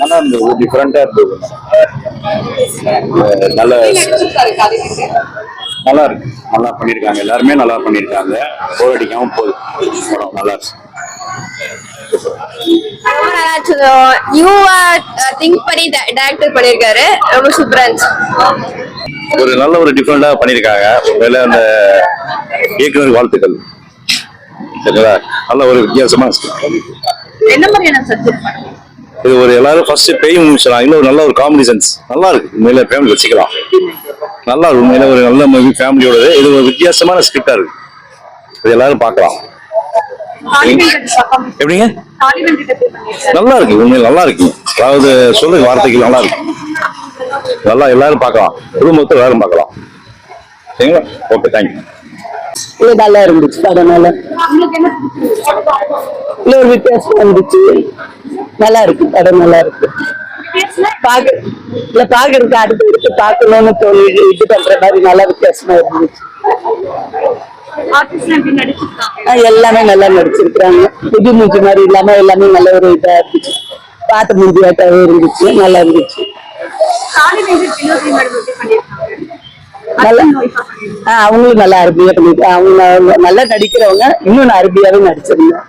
நல்லா இருந்தது, டிஃப்ரெண்டா இருந்தது. நல்ல நல்லா இருக்கு, நல்லா பண்ணியிருக்காங்க, எல்லாருமே நல்லா பண்ணியிருக்காங்க. போர் அடிக்காம போகுது படம், நல்லா இருக்கு. திங்க் பண்ணி டைரக்டர் பண்ணிருக்காரு, ரொம்ப சூப்பரா இருந்துச்சு. ஒரு நல்ல ஒரு டிஃப்ரெண்டா பண்ணியிருக்காங்க. ஒருவேளை அந்த இயக்குனர் வாழ்த்துக்கள். சரிங்களா, நல்ல ஒரு வித்தியாசமா என்ன மாதிரியான சப்ஜெக்ட்? இது ஒரு எல்லாரும் ஃபர்ஸ்ட் பேய் முடிச்சலாம், இன்னும் நல்ல ஒரு காமெடி சென்ஸ் நல்லா இருக்கு. உண்மையில ஃபேமிலி வச்சுக்கலாம், நல்லா இருக்கு. உண்மையில ஒரு நல்ல மூவி ஃபேமிலியோடது. இது ஒரு வித்தியாசமான ஸ்கிரிப்டா இருக்கு, இது எல்லாரும் பார்க்கலாம். எப்படிங்க? நல்லா இருக்கு, உண்மையில நல்லா இருக்கு. அதாவது சொல்ற வார்த்தைகள் நல்லா இருக்கு, நல்லா எல்லாரும் பார்க்கலாம், குடும்பத்தை எல்லாரும் பார்க்கலாம். சரிங்களா, ஓகே, தேங்க்யூ. இது நல்லா இருந்துச்சு, அதனால இன்னொரு வித்தியாசமா இருந்துச்சு. நல்லா இருக்கு, படம் நல்லா இருக்கு. பாக்குறதுக்கு அடுத்து எடுத்து பார்க்கணும்னு தோணி இது பண்ற மாதிரி நல்லா வித்தியாசமா இருந்துச்சு. எல்லாமே நல்லா நடிச்சிருக்காங்க. புது மூஞ்சி மாதிரி இல்லாம எல்லாமே நல்ல ஒரு இதா இருந்துச்சு. பாட்டு மூஞ்சியாட்டாவே இருந்துச்சு, நல்லா இருந்துச்சு. அவங்களும் நல்லா அருமையா பண்ணிருக்காங்க. அவங்க நல்லா நடிக்கிறவங்க, இன்னும் அருமையாவே நடிச்சிருந்தாங்க.